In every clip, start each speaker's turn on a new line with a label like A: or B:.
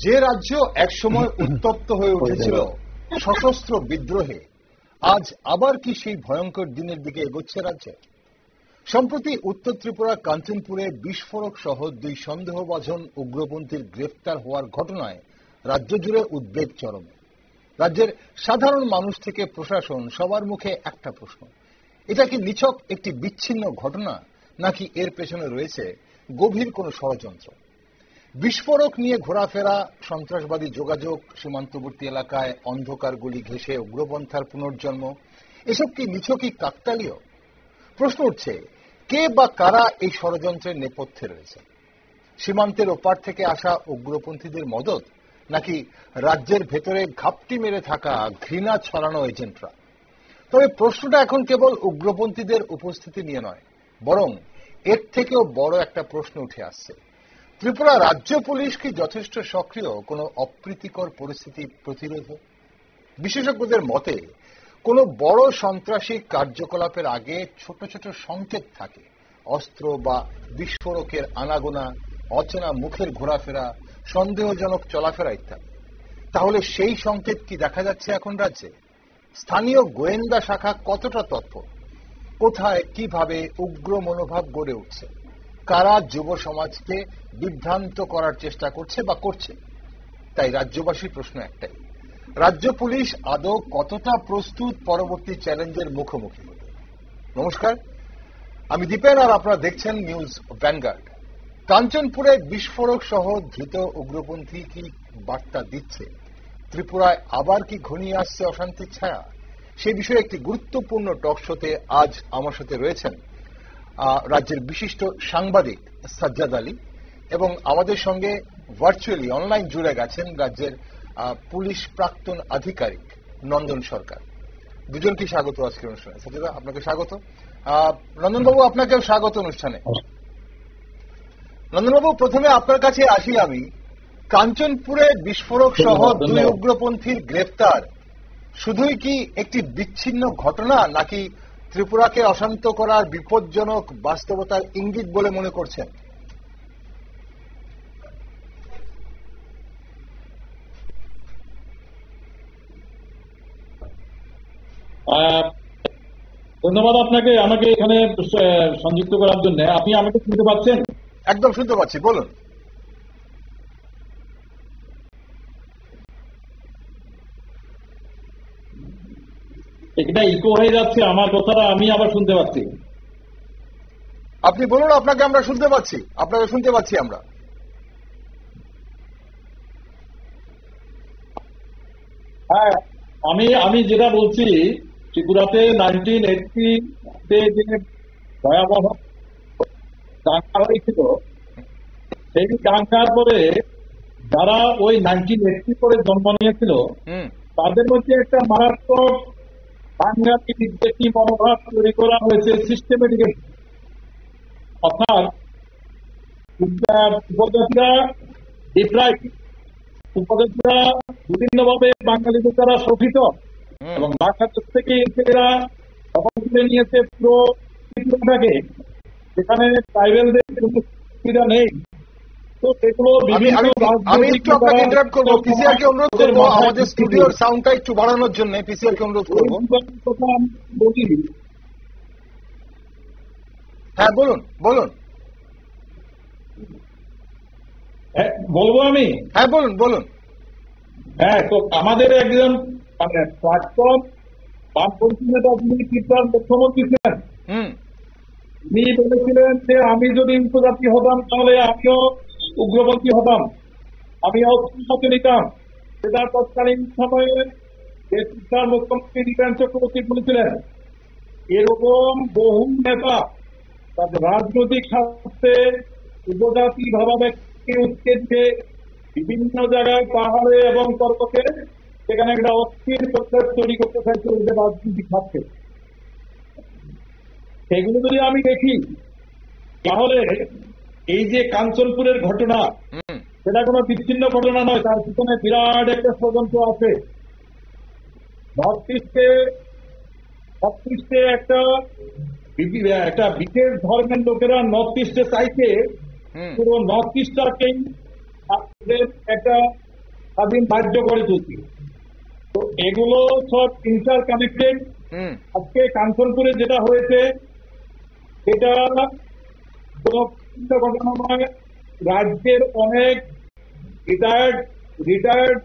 A: যে রাজ্য একসময় উত্তপ্ত হয়ে উঠেছিল সশস্ত্র বিদ্রোহে, আজ আবার কি সেই ভয়ঙ্কর দিনের দিকে এগোচ্ছে রাজ্যে? সম্প্রতি উত্তর ত্রিপুরার কাঞ্চনপুরে বিস্ফোরক সহ 2 সন্দেহভাজন উগ্রপন্থীর গ্রেফতার হওয়ার ঘটনায় রাজ্য জুড়ে উদ্বেগ চরমে। রাজ্যের সাধারণ মানুষ থেকে প্রশাসন সবার মুখে একটা প্রশ্ন, এটা কি নিছক একটি বিচ্ছিন্ন ঘটনা, নাকি এর পেছনে রয়েছে গভীর কোনো ষড়যন্ত্র? বিস্ফোরক নিয়ে ঘোরাফেরা, সন্ত্রাসবাদী যোগাযোগ, সীমান্তবর্তী এলাকায় অন্ধকার গুলি ঘেঁষে উগ্রপন্থার পুনর্জন্ম, এসব কি নিছকই কাকতালীয়? প্রশ্ন উঠছে, কে বা কারা এই ষড়যন্ত্রের নেপথ্যে রয়েছে? সীমান্তের ওপার থেকে আসা উগ্রপন্থীদের মদত, নাকি রাজ্যের ভেতরে ঘাপটি মেরে থাকা ঘৃণা ছড়ানো এজেন্টরা? তবে প্রশ্নটা এখন কেবল উগ্রপন্থীদের উপস্থিতি নিয়ে নয়, বরং এর থেকেও বড় একটা প্রশ্ন উঠে আসছে। ত্রিপুরা রাজ্য পুলিশ কি যথেষ্ট সক্রিয় কোনো অপ্রীতিকর পরিস্থিতি প্রতিরোধে? বিশেষজ্ঞদের মতে, কোনো বড় সন্ত্রাসী কার্যকলাপের আগে ছোট ছোট সংকেত থাকে, অস্ত্র বা বিস্ফোরকের আনাগোনা, অচেনা মুখের ঘোরাফেরা, সন্দেহজনক চলাফেরা ইত্যাদি। তাহলে সেই সংকেত কি দেখা যাচ্ছে এখন রাজ্যে? স্থানীয় গোয়েন্দা শাখা কতটা তৎপর? কোথায় কিভাবে উগ্র মনোভাব গড়ে উঠছে? কারা যুব সমাজকে বিভ্রান্ত করার চেষ্টা করছে বা করছে? তাই রাজ্যবাসীর প্রশ্ন একটাই, রাজ্য পুলিশ আদৌ কতটা প্রস্তুত পরবর্তী চ্যালেঞ্জের মুখোমুখি হতে? নমস্কার, আমি দীপেন, আর আপনারা দেখছেন নিউজ ভ্যানগার্ড। কাঞ্চনপুরে বিস্ফোরক সহ ধৃত উগ্রপন্থী কি বার্তা দিচ্ছে? ত্রিপুরায় আবার কি ঘনিয়ে আসছে অশান্তির ছায়া? সেই বিষয়ে একটি গুরুত্বপূর্ণ টক শোতে আজ আমার সাথে রয়েছেন রাজ্যের বিশিষ্ট সাংবাদিক সাজ্জাদ আলী, এবং আমাদের সঙ্গে ভার্চুয়ালি অনলাইন জুড়ে গেছেন রাজ্যের পুলিশ প্রাক্তন আধিকারিক নন্দন সরকার। দুজনকে স্বাগত আজকের অনুষ্ঠানে। সাজ্জাদ, আপনাকে স্বাগত। নন্দনবাবু, আপনাকেও স্বাগত অনুষ্ঠানে। নন্দনবাবু, প্রথমে আপনার কাছে আসি আমি। কাঞ্চনপুরে বিস্ফোরক সহ 2 উগ্রপন্থীর গ্রেফতার শুধুই কি একটি বিচ্ছিন্ন ঘটনা, নাকি ত্রিপুরাকে অশান্ত করার বিপজ্জনক বাস্তবতার ইঙ্গিত বলে মনে করছেন?
B: ধন্যবাদ আপনাকে, আমাকে এখানে সংযুক্ত করার জন্য। আপনি আমাকে শুনতে পাচ্ছেন?
A: একদম শুনতে পাচ্ছি, বলুন।
B: এটা ইকো হয়ে যাচ্ছে আমার কথাটা, আমি আবার শুনতে পাচ্ছি।
A: আপনি বলুন, আপনাকে আমরা শুনতে পাচ্ছি, আপনাকে শুনতে পাচ্ছি আমরা।
B: হ্যাঁ, আমি যেটা বলছি, ত্রিপুরাতে 1980-তে যে ভয়াবহ দাঙ্গা হয়েছিল, সেই দাঙ্গার পরে যারা ওই 1980 পরে জন্ম নিয়েছিল, তাদের মধ্যে একটা মারাত্মক বাঙালি বিদ্বেষী মনোভাব তৈরি করা হয়েছে সিস্টেমেটিক্যালি। অর্থাৎ উপজাতিরা উপজাতিরা বিভিন্নভাবে বাঙালিদের দ্বারা শোষিত, এবং বাংলাদেশ থেকে এরা দখল করে নিয়েছে পুরো ত্রিপুরাটাকে, যেখানে ট্রাইবেলদের কোনো সুবিধা নেই। তো সেগুলো
A: আমি একটু আপনাকে ইন্টারাপ্ট করবো, পিসিআর কে অনুরোধ করবো আমাদের স্টুডিওর সাউন্ডটা একটু বাড়ানোর জন্য। পিসিআর কে অনুরোধ করবো। হ্যাঁ, বলুন বলুন।
B: বলবো আমি?
A: হ্যাঁ, বলুন বলুন।
B: হ্যাঁ, তো আমাদের একজন প্রাক্তন বামপন্থী নেতা, যিনি ত্রিপুরার মুখ্যমন্ত্রী ছিলেন, তিনি বলেছিলেন যে আমি যদি উপজাতি হতাম তাহলে আমিও উগ্রপন্থী হতাম, আমিও অস্ত্র নিতাম। সেটা তৎকালীন সময়ে ত্রিপুরার মুখ্যমন্ত্রী দীপেন চক্রবর্তী বলেছিলেন। এরকম বহু নেতা তাদের রাজনৈতিক স্বার্থে উপজাতি ভাবাবেগকে উৎকে দিয়ে বিভিন্ন জায়গায় পাহাড়ে এবং পর্বতে সেখানে একটা অস্থির পরিবেশ তৈরি করতে চাইছে ওদের রাজনৈতিক স্বার্থে। সেগুলো যদি আমি দেখি, তাহলে এই যে কাঞ্চনপুরের ঘটনা, সেটা কোনো বিচ্ছিন্ন ঘটনা নয়, তার পিছনে বিরাট একটা ষড়যন্ত্র আছে। নর্থ ইস্টে একটা বিশেষ ধর্মের লোকেরা নর্থ ইস্টে চাইছে পুরো নর্থ ইস্টটাকেই একটা স্বাধীন রাজ্য গড়ে তুলছি। তো এগুলো সব ইন্টার কানেক্টেড। আজকে কাঞ্চনপুরে যেটা হয়েছে এটা কোন ঘটনা নয়। রাজ্যের অনেক রিটায়ার্ড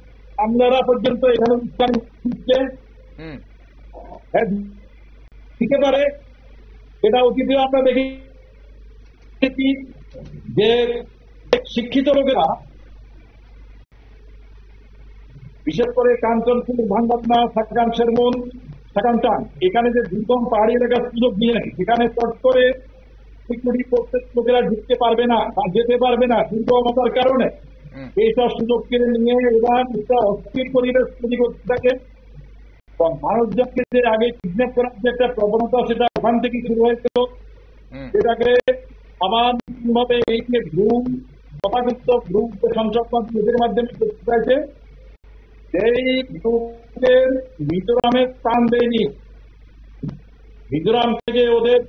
B: আমলারা পর্যন্ত এখানে উত্থান দিচ্ছে, দিতে পারে। এটা অতীতে আমরা দেখেছি যে শিক্ষিত লোকেরা, বিশেষ করে কাঞ্চনপুর, ভাঙ্গাপনা, সাকান শেরমন, সাকানটান, এখানে যে দুর্গম পাহাড়ি এলাকার সুযোগ নিয়ে নেয়, সেখানে চট করে সিকিউরিটি ফোর্সের লোকেরা ঢুকতে পারবে না বা যেতে পারবে না দুর্গমতার কারণে। এইসব সুযোগ কেড়ে নিয়ে এরা একটা অস্থির পরিবেশ তৈরি করতে থাকে। মানুষজনকে যে আগে কিডন্যাপ করার যে একটা প্রবণতা, সেটা ওখান থেকে শুরু হয়েছিল। সেটাকে আবার ভাবে এই যে গ্রুপ, তথাকথিত গ্রুপ সঞ্চয়ের মাধ্যমে করতে চাইছে, সেই গ্রুপের মিজোরামের স্থান দেয়নি। মিজোরাম থেকে ওদের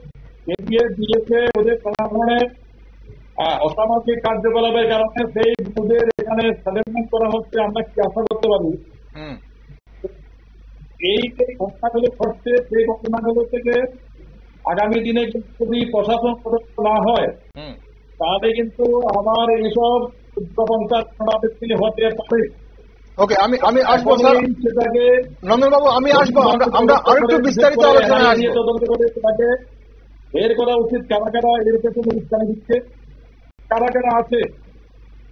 B: দিয়েছে ওদের কোনো ধরনের অসামাজিক কার্যকলাপের কারণে সেই গ্রুপের এখানে সেটেলমেন্ট করা হচ্ছে। আমরা কি আশা করতে পারি এই যে ঘটনাগুলো ঘটছে, সেই ঘটনাগুলো থেকে আগামী দিনে যদি প্রশাসন সদস্য না হয়, তাহলে কিন্তু আমার এইসব উগ্রপন্থার পুনরাবৃত্তি হতে পারে।
A: ওকে, আমি আসবো স্যার, নন্দনবাবু আমি আসবো, আমরা আরেকটু বিস্তারিত আলোচনা আসবো।
B: তদন্ত করে সেটাকে বের করা উচিত, কারা কারা এর পেছনে উস্কানি দিচ্ছে, কারা কারা আছে।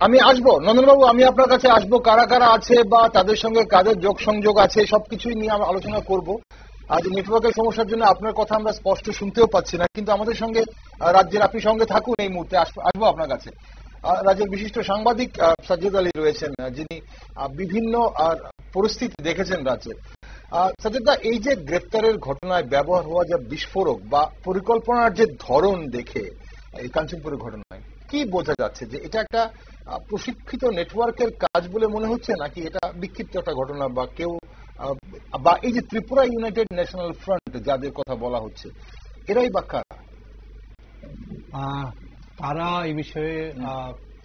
A: আমি আসবো নন্দনবাবু, আমি আপনার কাছে আসবো, কারা কারা আছে বা তাদের সঙ্গে কাদের যোগ সংযোগ আছে সবকিছুই নিয়ে আমরা আলোচনা করব। আজ নেটওয়ার্কের সমস্যার জন্য আপনার কথা আমরা স্পষ্ট শুনতেও পাচ্ছি না, কিন্তু আমাদের সঙ্গে রাজ্যের, আপনি সঙ্গে থাকুন, এই মুহূর্তে আসবো আপনার কাছে। রাজ্যের বিশিষ্ট সাংবাদিক সাজ্জাদ আলী রয়েছেন, যিনি বিভিন্ন পরিস্থিতি দেখেছেন রাজ্যে। সাজ্জাদা, এই যে গ্রেপ্তারের ঘটনায় ব্যবহার হওয়া যে বিস্ফোরক বা পরিকল্পনার যে ধরন দেখে এই কাঞ্চনপুরের ঘটনায় কি বোঝা যাচ্ছে, যে এটা একটা প্রশিক্ষিত নেটওয়ার্কের কাজ বলে মনে হচ্ছে, নাকি এটা বিক্ষিপ্ত একটা ঘটনা, বা কেউ, বা এই যে ত্রিপুরা ইউনাইটেড ন্যাশনাল ফ্রন্ট যাদের কথা বলা হচ্ছে, এরাই বা কারা?
C: তারা এই বিষয়ে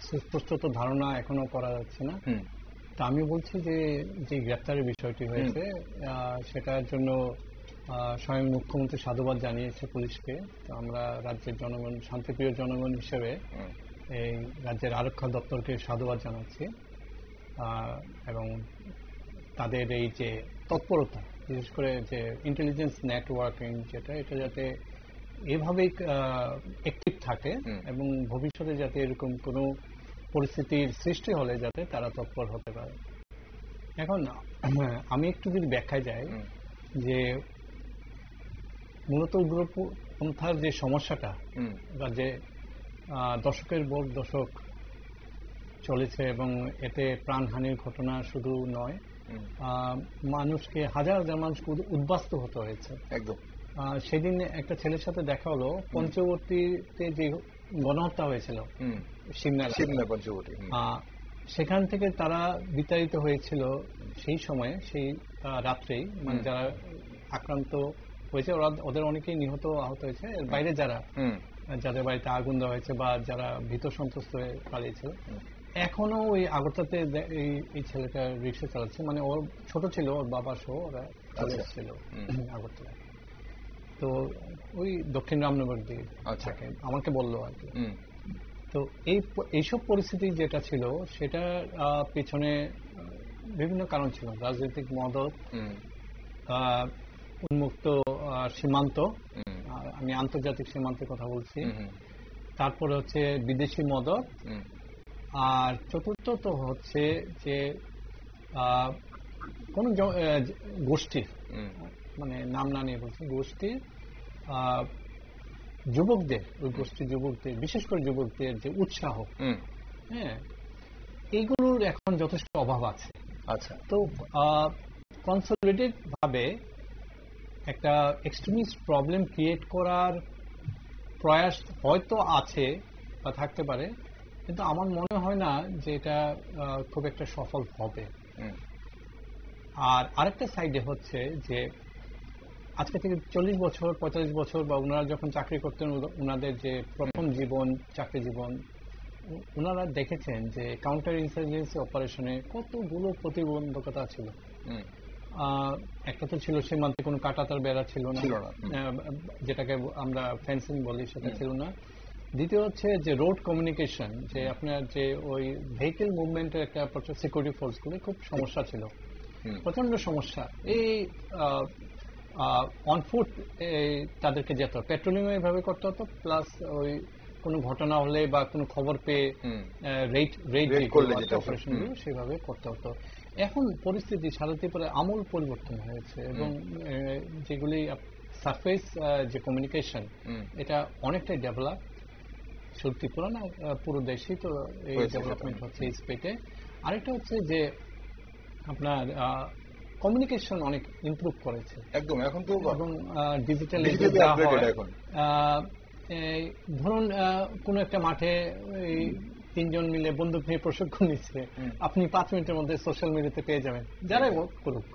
C: সুস্পষ্ট ধারণা এখনো করা যাচ্ছে না। তা আমি বলছি যে গ্রেপ্তারের বিষয়টি হয়েছে, সেটার জন্য স্বয়ং মুখ্যমন্ত্রী সাধুবাদ জানিয়েছে পুলিশকে। তো আমরা রাজ্যের জনগণ, শান্তিপ্রিয় জনগণ হিসেবে এই রাজ্যের আরক্ষা দপ্তরকে সাধুবাদ জানাচ্ছি, এবং তাদের এই যে তৎপরতা, বিশেষ করে যে ইন্টেলিজেন্স নেটওয়ার্কিং যেটা, এটা যাতে এভাবেই অ্যাক্টিভ থাকে এবং ভবিষ্যতে যাতে এরকম কোনো পরিস্থিতির সৃষ্টি হলে যাতে তারা তৎপর হতে পারে। এখন আমি একটু যদি ব্যাখ্যায় যাই, যে মূলত উগ্রপন্থার যে সমস্যাটা রাজ্যে দশকের পর দশক চলেছে, এবং এতে প্রাণহানির ঘটনা শুধু নয়, মানুষকে হাজার হাজার মানুষকে উদ্বাস্ত হতে হয়েছে।
A: একদম।
C: সেদিন একটা ছেলের সাথে দেখা হলো, পঞ্চবর্তীতে যে গণহত্যা হয়েছিল
A: শিবনা পঞ্চবর্তী,
C: সেখান থেকে তারা বিতাড়িত হয়েছিল সেই সময়ে, সেই রাত্রেই, মানে যারা আক্রান্ত হয়েছে ওদের অনেকেই নিহত আহত হয়েছে। এর বাইরে যাদের বাড়িতে আগুন দেওয়া হয়েছে বা যারা ভীত সন্ত্রস্ত হয়ে পালিয়েছিল, এখনো ওই আগরতলাতে এই ছেলেটা রিক্সা চালাচ্ছে। মানে ওর ছোট ছিল, ওর বাবা সহ ওরা চলে এসেছিল আগরতলায়। তো ওই দক্ষিণ রামনগর দিয়ে থাকে, আমাকে বললো আর কি। তো এইসব পরিস্থিতি যেটা ছিল, সেটা পেছনে বিভিন্ন কারণ ছিল। রাজনৈতিক মদত, উন্মুক্ত সীমান্ত, আমি আন্তর্জাতিক সীমান্তের কথা বলছি, তারপরে হচ্ছে বিদেশি মদত, আর চতুর্থত হচ্ছে যে কোন গোষ্ঠীর, মানে নাম না নিয়ে বলছি, গোষ্ঠীর যুবকদের, ওই গোষ্ঠীর যুবকদের, বিশেষ করে যুবকদের যে উৎসাহ, হ্যাঁ, এইগুলোর এখন যথেষ্ট অভাব আছে।
A: আচ্ছা।
C: তো কনসলিডেটেড ভাবে একটা এক্সট্রিমিস্ট প্রবলেম ক্রিয়েট করার প্রয়াস হয়তো আছে বা থাকতে পারে, কিন্তু আমার মনে হয় না যে এটা খুব একটা সফল হবে। আর আরেকটা সাইডে হচ্ছে যে আজকে থেকে 40 বছর 45 বছর বা ওনারা যখন চাকরি করতেন, ওনাদের যে প্রথম জীবন, চাকরি জীবন, ওনারা দেখেছেন যে কাউন্টার ইনসার্জেন্সি অপারেশনে কতগুলো প্রতিবন্ধকতা ছিল। একটা তো ছিল সীমান্তে কোনো কাঁটাতার বেড়া ছিল না, যেটাকে আমরা ফেন্সিং বলি, সেটা ছিল না। দ্বিতীয় হচ্ছে যে রোড কমিউনিকেশন, যে আপনার যে ওই ভেহিকেল মুভমেন্টের একটা সিকিউরিটি ফোর্স গুলি খুব সমস্যা ছিল, প্রচন্ড সমস্যা। এই অন ফুট তাদেরকে যেতে হতো, পেট্রোলিং এইভাবে করতে হতো, প্লাস ওই কোনো ঘটনা হলে বা কোনো খবর পেয়ে অপারেশনগুলো সেভাবে করতে হতো। এখন পরিস্থিতি সারা ত্রিপুরায় আমূল পরিবর্তন হয়েছে এবং যেগুলি সারফেস যে কমিউনিকেশন, এটা অনেকটাই ডেভেলপ, শুধু ত্রিপুরা না পুরো দেশেই তো এই ডেভেলপমেন্ট হচ্ছে এই স্পেটে। আরেকটা হচ্ছে যে আপনার কমিউনিকেশন অনেক ইমপ্রুভ করেছে একদম এখন তো, এবং ডিজিটাল ধরুন কোনো একটা মাঠে তিনজন মিলে বন্দুক নিয়ে প্রশিক্ষণ নিচ্ছে, আপনি 5 মিনিটের মধ্যে সোশ্যাল মিডিয়াতে পেয়ে যাবেন, যারাই করুক,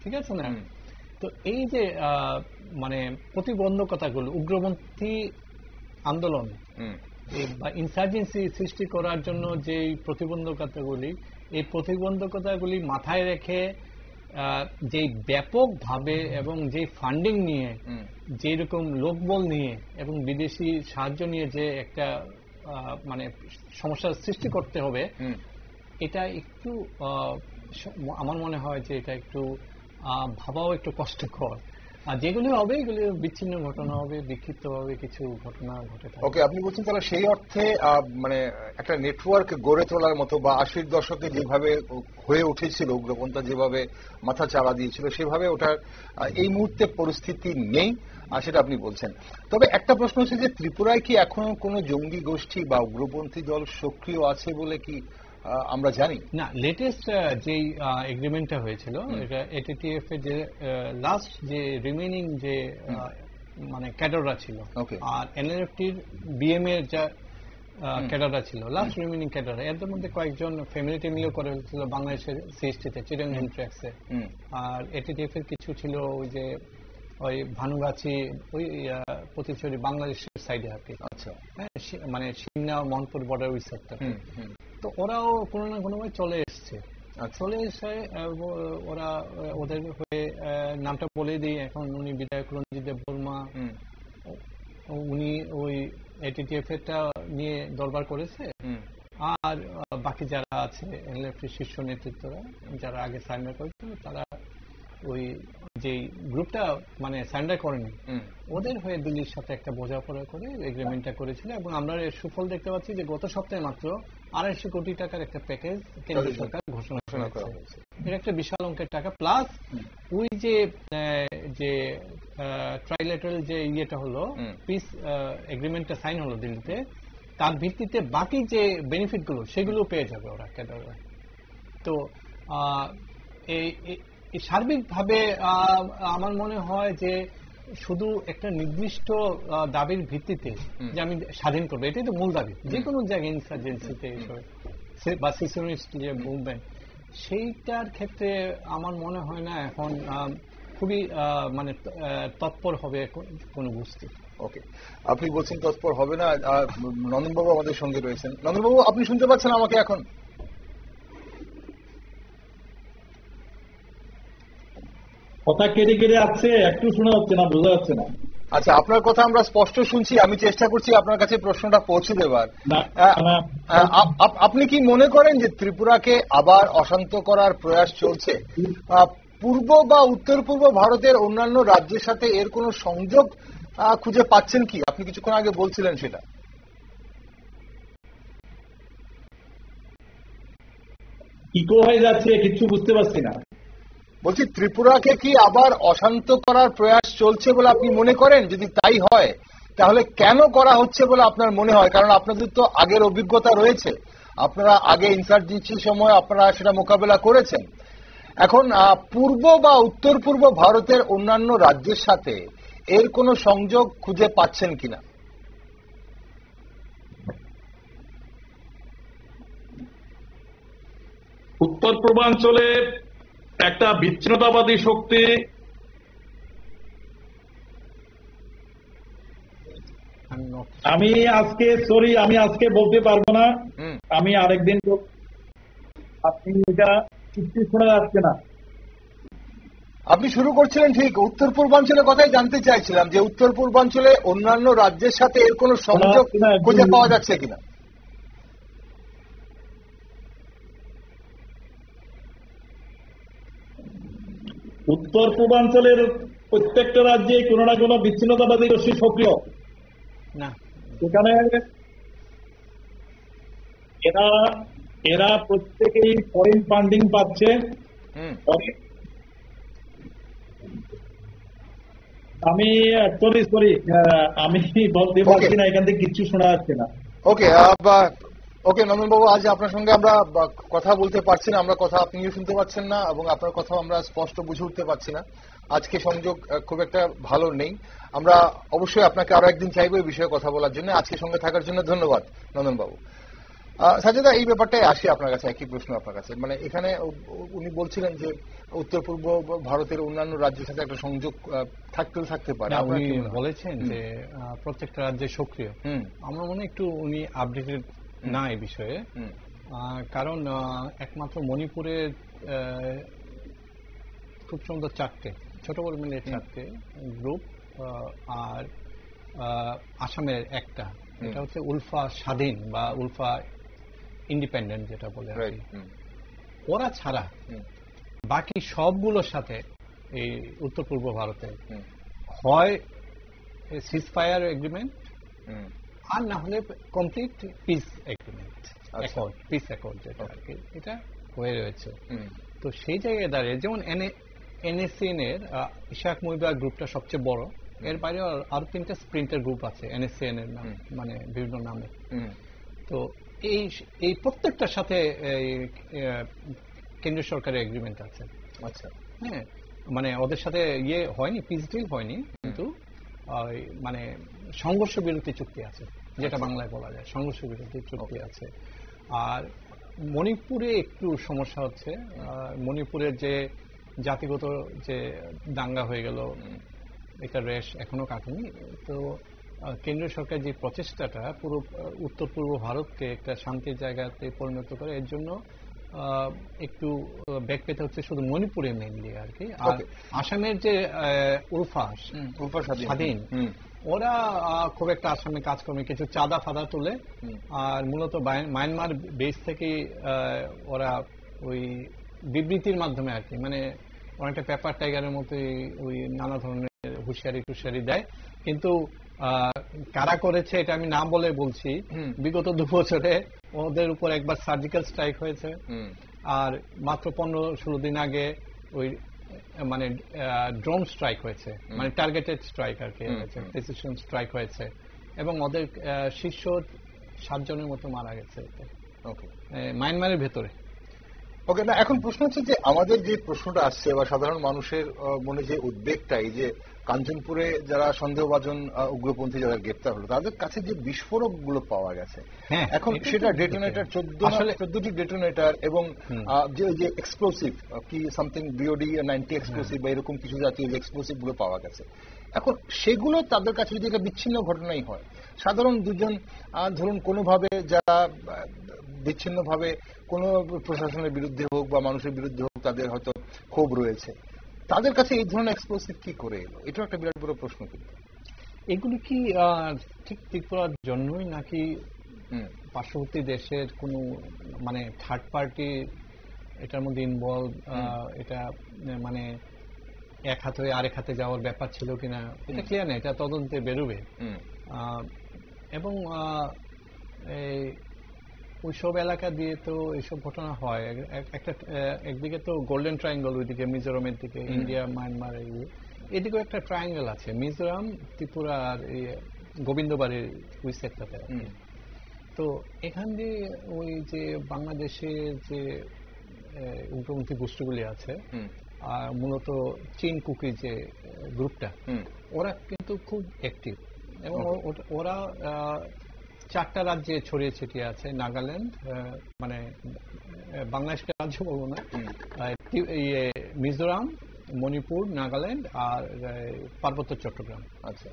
C: ঠিক আছে না? তো এই যে মানে প্রতিবন্ধকতাগুলো, উগ্রপন্থী আন্দোলন বা ইনসার্জেন্সি সৃষ্টি করার জন্য যে প্রতিবন্ধকতাগুলি, এই প্রতিবন্ধকতাগুলি মাথায় রেখে যে ব্যাপকভাবে এবং যে ফান্ডিং নিয়ে, যেরকম লোকবল নিয়ে এবং বিদেশি সাহায্য নিয়ে যে একটা মানে সমস্যার সৃষ্টি করতে হবে, এটা একটু আমার মনে হয় যে এটা একটু ভাবাও একটু কষ্টকর। আর যেগুলি হবে এগুলি বিচ্ছিন্ন ঘটনা হবে, বিক্ষিপ্ত হবে কিছু ঘটনা ঘটে থাকে।
A: ওকে, আপনি বলছেন তাহলে সেই অর্থে মানে একটা নেটওয়ার্ক গড়ে তোলার মতো, বা 80-র দশকে যেভাবে হয়ে উঠেছিল উগ্রপন্থা, যেভাবে মাথা চাড়া দিয়েছিল, সেভাবে ওটার এই মুহূর্তে পরিস্থিতি নেই, সেটা আপনি বলছেন। তবে একটা প্রশ্ন হচ্ছে যে ত্রিপুরায় কি এখনো কোনো জঙ্গি গোষ্ঠী বা উগ্রপন্থী দল সক্রিয় আছে বলে কি আমরা জানি?
C: না, লেটেস্ট যে এগ্রিমেন্টটা হয়েছিল, এটা এটিটিএফ এর যে লাস্ট যে রিমেইনিং যে মানে ক্যাডাররা ছিল, আর এনএলএফটির বিএম এর যা ক্যাডাররা ছিল, লাস্ট রিমেইনিং ক্যাডার, এদের মধ্যে কয়েকজন ফ্যামিলিতে মিলে করে হয়েছিল বাংলাদেশের সিএসটিতে, চিটাং ইন্ট্রাক্সে। আর এটিটিএফ এর কিছু ছিল ওই যে ওই ভানুগাছি, ওই প্রতিচুরি বাংলাদেশের সাইডে আর কি, মানে সিমনা মোহনপুর বর্ডার ওই সাইডটা। তো ওরাও কোনো না কোনো চলে এসছে, চলে এসে ওরা ওদের হয়ে নামটা বলে দিই, এখন উনি বিধায়ক রঞ্জিত দেব বর্মা, উনি ওই এটিটিএফ এরটা নিয়ে দরবার করেছে। আর বাকি যারা আছে এনএলএফটির শীর্ষ নেতৃত্বরা, যারা আগে সারেন্ডার করেছিল, তারা ওই যে গ্রুপটা মানে সারেন্ডার করেনি, ওদের হয়ে দিল্লির সাথে একটা বোঝাপড়া করে এগ্রিমেন্টটা করেছিল। এবং আমরা এর সুফল দেখতে পাচ্ছি যে গত সপ্তাহে মাত্র 250 কোটি টাকার একটা প্যাকেজ কেন্দ্র সরকার ঘোষণা করা হয়েছে। এটা একটা বিশাল অঙ্কের টাকা, প্লাস ওই যে যে ট্রাইল্যাটারাল যে ইয়েটা হলো, পিস এগ্রিমেন্টটা সাইন হলো দিল্লিতে, তার ভিত্তিতে বাকি যে বেনিফিট গুলো সেগুলো পেয়ে যাবে ওরা ক্যাডাররা। তো সার্বিকভাবে আমার মনে হয় যে শুধু একটা নির্দিষ্ট দাবির ভিত্তিতে যে আমি স্বাধীন করবো, এটাই তো মূল দাবি যে কোনো জায়গায় ইনসার্জেন্সিতে বা সেসিওনিস্ট যে মুভমেন্ট, সেইটার ক্ষেত্রে আমার মনে হয় না এখন খুবই মানে তৎপর হবে কোনো গোষ্ঠী।
A: ওকে, আপনি বলছেন তৎপর হবে না। নন্দনবাবু আমাদের সঙ্গে রয়েছেন। নন্দনবাবু, আপনি শুনতে পাচ্ছেন আমাকে এখন?
B: কথা কেটে কেটে আসছে, একটু শোনা যাচ্ছে না, বোঝা যাচ্ছে না।
A: আচ্ছা, আপনার কথা আমরা স্পষ্ট শুনছি, আমি চেষ্টা করছি আপনার কাছে প্রশ্নটা পৌঁছে দেবার। আপনি কি মনে করেন যে ত্রিপুরাকে আবার অশান্ত করার প্রয়াস চলছে? পূর্ব বা উত্তর পূর্ব ভারতের অন্যান্য রাজ্যের সাথে এর কোনো সংযোগ খুঁজে পাচ্ছেন কি? আপনি কিছুক্ষণ আগে বলছিলেন সেটা।
B: ইকো হয়ে যাচ্ছে, কিছু বুঝতে পারছি না।
A: বলছি, ত্রিপুরাকে কি আবার অশান্ত করার প্রয়াস চলছে বলে আপনি মনে করেন? যদি তাই হয় তাহলে কেন করা হচ্ছে বলে আপনার মনে হয়? কারণ আপনাদের তো আগের অভিজ্ঞতা রয়েছে, আপনারা আগে ইনসার্জেন্সির সময় আপনারা সেটা মোকাবেলা করেছেন। এখন পূর্ব বা উত্তর পূর্ব ভারতের অন্যান্য রাজ্যের সাথে এর কোনো সংযোগ খুঁজে পাচ্ছেন কিনা?
B: উত্তর পূর্বাঞ্চলে একটা বিচ্ছিন্নতাবাদী শক্তি আমি আজকে বলতে পারবো না, আমি আরেকদিন। আপনি এটা কিছু শোনা যাচ্ছে না।
A: আপনি শুরু করছিলেন ঠিক উত্তর পূর্বাঞ্চলের কথাই জানতে চাইছিলাম, যে উত্তর পূর্বাঞ্চলে অন্যান্য রাজ্যের সাথে এর কোনো সংযোগ খুঁজে পাওয়া যাচ্ছে কিনা।
B: উত্তর পূর্বাঞ্চলের প্রত্যেকটা রাজ্যে কোনো না কোনো বিচ্ছিন্নতাবাদী গোষ্ঠী সক্রিয় না। সেখানে এরা প্রত্যেকেই ফরেন ফান্ডিং পাচ্ছে। আমি আমি বলতে পারছি না, এখান থেকে কিছু শোনা যাচ্ছে না।
A: ওকে নন্দন বাবু, আজ আপনার সঙ্গে আমরা কথা বলতে পারছি না, আমরা কথা আপনিও শুনতে পাচ্ছেন না এবং আপনার কথা আমরা স্পষ্ট বুঝে উঠতে পারছি না। আজকে সংযোগ খুব একটা ভালো নেই। আমরা অবশ্যই আপনাকে আরো একদিন চাইবো এই বিষয়ে কথা বলার জন্য। আজকে সঙ্গে থাকার জন্য ধন্যবাদ নন্দন বাবু। সাজেদা, এই ব্যাপারটাই আসি আপনার কাছে, একই প্রশ্ন আপনার কাছে। মানে এখানে উনি বলছিলেন যে উত্তর পূর্ব ভারতের অন্যান্য রাজ্যের সাথে একটা সংযোগ থাকতে পারে।
C: উনি বলেছেন যে প্রত্যেকটা রাজ্যে সক্রিয়। আমার মনে একটু উনি আপডেটেড না এই বিষয়ে, কারণ একমাত্র মণিপুরের খুব সুন্দর 4টে ছোট বড় মিলে 4টে গ্রুপ, আর আসামের একটা, এটা হচ্ছে উলফা স্বাধীন বা উলফা ইন্ডিপেন্ডেন্ট যেটা বলে আর কি। ওরা ছাড়া বাকি সবগুলোর সাথে এই উত্তর পূর্ব ভারতে হয় সিজফায়ার এগ্রিমেন্ট, আর না হলে complete piece agreement, piece accord যেটা আর কি, এটা হয়ে রয়েছে। তো সেই জায়গায় দাঁড়িয়ে যেমন এনএসসিএন এর ইশাক মুইবা গ্রুপটা সবচেয়ে বড়, এর বাইরে আরো 3টা স্প্রিন্টার গ্রুপ আছে এনএসসিএন এর নাম, মানে বিভিন্ন নামে। তো এই প্রত্যেকটার সাথে কেন্দ্রীয় সরকারের এগ্রিমেন্ট আছে। আচ্ছা, হ্যাঁ, মানে ওদের সাথে ইয়ে হয়নি, পিস ডিল হয়নি, কিন্তু মানে সংঘর্ষ বিরতি চুক্তি আছে, যেটা বাংলায় বলা যায় সংঘর্ষ বিরতি চুক্তি আছে। আর মণিপুরে একটু সমস্যা হচ্ছে, মণিপুরের যে জাতিগত যে দাঙ্গা হয়ে গেল, এটা রেশ এখনো কাটেনি। তো কেন্দ্রীয় সরকার যে প্রচেষ্টাটা পুরো উত্তর পূর্ব ভারতকে একটা শান্তির জায়গাতে পরিণত করে, এর জন্য একটু ব্যাক পেতে হচ্ছে শুধু মণিপুরে মেইনলি আর কি। আর আসামের যে উলফা স্বাধীন, ওরা খুব একটা আসামে কাজ করে, কিছু চাঁদা ফাদা তুলে, আর মূলত মায়ানমার বেস থেকে ওরা ওই বিবৃতির মাধ্যমে আর কি, মানে অনেকটা পেপার টাইগারের মতো ওই নানা ধরনের হুঁশিয়ারি দেয়। কিন্তু কারা করেছে এটা আমি না বলে বলছি, বিগত 2 বছরে ওদের উপর একবার সার্জিক্যাল স্ট্রাইক হয়েছে, আর মাত্র 15-16 দিন আগে ওই মানে ড্রোন স্ট্রাইক হয়েছে, মানে টার্গেটেড স্ট্রাইক আর কি, প্রিসিশন স্ট্রাইক হয়েছে, এবং ওদের শীর্ষ 7 জনের মতো মারা গেছে মায়ানমারের ভেতরে।
A: ওকে, না এখন প্রশ্ন হচ্ছে যে আমাদের যে প্রশ্নটা আসছে বা সাধারণ মানুষের মনে যে উদ্বেগটা, এই যে কাঞ্চনপুরে যারা সন্দেহভাজন উগ্রপন্থী যারা গ্রেপ্তার হলো, তাদের কাছে যে বিস্ফোরক গুলো পাওয়া গেছে, এখন সেটা ডেটোনেটর 14টি ডেটোনেটর এবং যে এক্সপ্লোসিভ কি সামথিং বিওডি 90 এক্সপ্লোসিভ বা এরকম কিছু জাতীয় যে এক্সপ্লোসিভ গুলো পাওয়া গেছে, এখন সেগুলো তাদের কাছে যদি একটা বিচ্ছিন্ন ঘটনাই হয়, সাধারণ দুজন ধরুন কোনোভাবে যারা বিচ্ছিন্নভাবে কোনো প্রশাসনের বিরুদ্ধে হোক বা মানুষের বিরুদ্ধে হোক তাদের হয়তো ক্ষোভ রয়েছে, তাদের কাছে এই ধরনের এক্সপ্লোসিভ কি করে এলো? এটা একটা বিরাট বড় প্রশ্ন। কিন্তু
C: এগুলি কি ঠিক ত্রিপুরার জন্যই, নাকি পার্শ্ববর্তী দেশের কোনো মানে থার্ড পার্টি এটার মধ্যে ইনভলভ, এটা মানে এক হাত হয়ে আরেক হাতে যাওয়ার ব্যাপার ছিল কিনা এটা ক্লিয়ার না, এটা তদন্তে বেরোবে। এবং ওইসব এলাকা দিয়ে তো এইসব ঘটনা হয়। একটা একদিকে তো গোল্ডেন ট্রায়াঙ্গল, ওইদিকে মিজোরামের দিকে ইন্ডিয়া মায়ানমার, এদিকেও একটা ট্রায়াঙ্গেল আছে, মিজোরাম ত্রিপুরা আর গোবিন্দবাড়ির ওই সেক্টরটা। তো এখান দিয়ে ওই যে বাংলাদেশের যে উগ্রপন্থী গোষ্ঠীগুলি আছে, মূলত চীন কুকি যে গ্রুপটা, ওরা কিন্তু খুব অ্যাক্টিভ, এবং ওরা 4টা রাজ্যে ছড়িয়ে ছিটিয়ে আছে। নাগাল্যান্ড, মানে বাংলাদেশকে রাজ্য বলবো না, মিজোরাম, মণিপুর, নাগাল্যান্ড আর পার্বত্য চট্টগ্রাম। আচ্ছা,